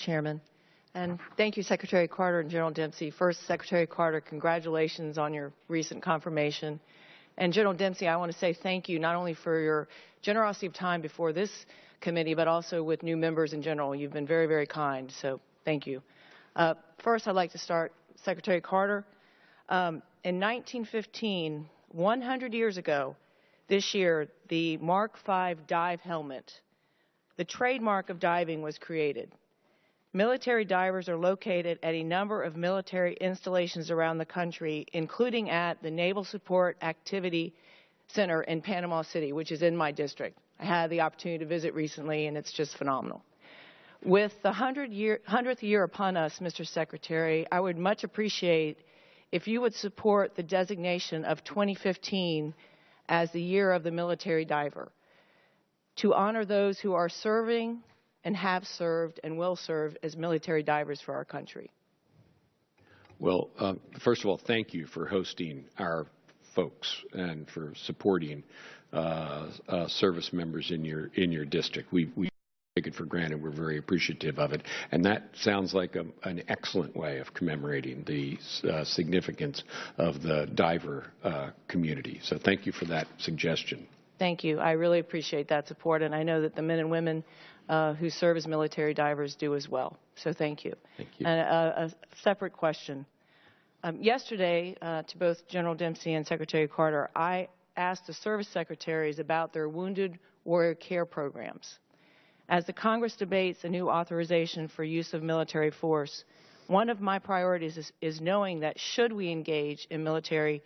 Chairman. And thank you, Secretary Carter and General Dempsey. First, Secretary Carter, congratulations on your recent confirmation. And General Dempsey, I want to say thank you not only for your generosity of time before this committee, but also with new members in general. You've been very, very kind, so thank you. First, I'd like to start, Secretary Carter. In 1915, 100 years ago, this year, the Mark V dive helmet, the trademark of diving, was created. Military divers are located at a number of military installations around the country, including at the Naval Support Activity Center in Panama City, which is in my district. I had the opportunity to visit recently, and it's just phenomenal. With the 100th year upon us, Mr. Secretary, I would much appreciate if you would support the designation of 2015 as the year of the military diver, to honor those who are serving and have served and will serve as military divers for our country. Well, first of all, thank you for hosting our folks and for supporting service members in your district. We take it for granted. We're very appreciative of it. And that sounds like an excellent way of commemorating the significance of the diver community. So thank you for that suggestion. Thank you. I really appreciate that support, and I know that the men and women who serve as military divers do as well. So thank you. Thank you. And a separate question. Yesterday, to both General Dempsey and Secretary Carter, I asked the service secretaries about their wounded warrior care programs. As the Congress debates a new authorization for use of military force, one of my priorities is knowing that should we engage in military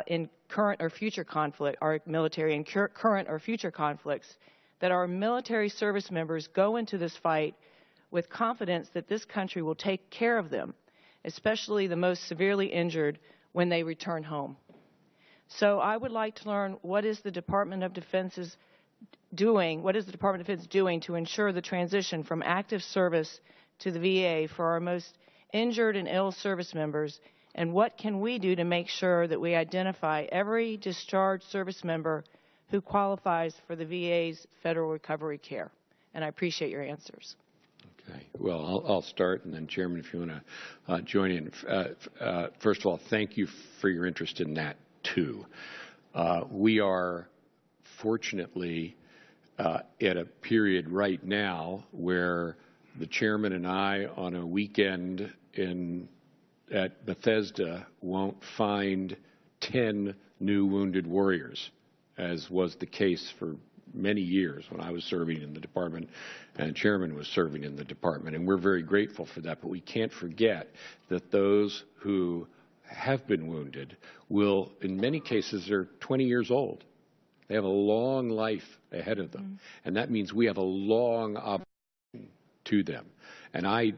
in current or future conflict, our military in current or future conflicts, that our military service members go into this fight with confidence that this country will take care of them, especially the most severely injured, when they return home. So I would like to learn what is the Department of Defense doing to ensure the transition from active service to the VA for our most injured and ill service members, and what can we do to make sure that we identify every discharged service member who qualifies for the VA's federal recovery care? And I appreciate your answers. Okay. Well, I'll start, and then, Chairman, if you want to join in. First of all, thank you for your interest in that, too. We are, fortunately, at a period right now where the Chairman and I, on a weekend at Bethesda, won't find 10 new wounded warriors, as was the case for many years when I was serving in the department and Chairman was serving in the department. And we're very grateful for that. But we can't forget that those who have been wounded will, in many cases, are 20 years old. They have a long life ahead of them. And that means we have a long obligation to them. And I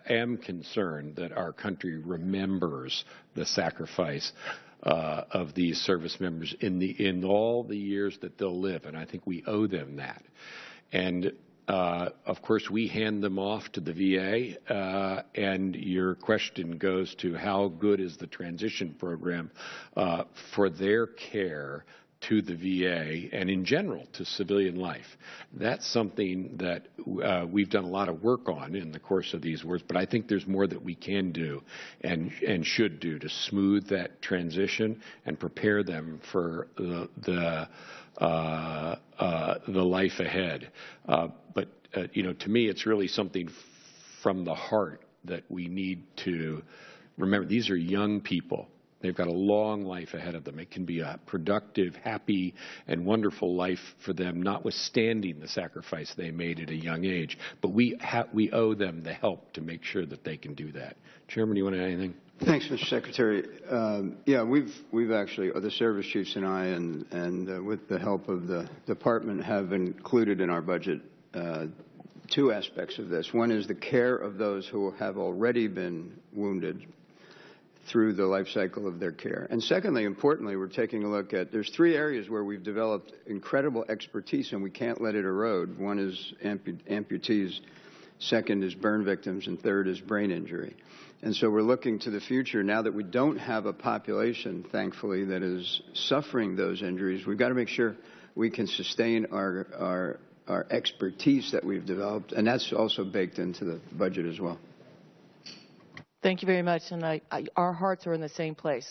am concerned that our country remembers the sacrifice of these service members in all the years that they'll live, and I think we owe them that. And of course, we hand them off to the VA, and your question goes to how good is the transition program for their care to the VA and in general to civilian life. That's something that we've done a lot of work on in the course of these wars, but I think there's more that we can do and should do to smooth that transition and prepare them for the life ahead. But to me, it's really something from the heart that we need to remember. These are young people. They've got a long life ahead of them. It can be a productive, happy, and wonderful life for them, notwithstanding the sacrifice they made at a young age. But we owe them the help to make sure that they can do that. Chairman, do you want to add anything? Thanks, Mr. Secretary. Yeah, we've actually, the service chiefs and I, and with the help of the department, have included in our budget two aspects of this. One is the care of those who have already been wounded through the life cycle of their care. And secondly, importantly, we're taking a look at, there's three areas where we've developed incredible expertise and we can't let it erode. One is amputees, second is burn victims, and third is brain injury. And so we're looking to the future now that we don't have a population, thankfully, that is suffering those injuries. We've got to make sure we can sustain our our expertise that we've developed, and that's also baked into the budget as well. Thank you very much, and our hearts are in the same place.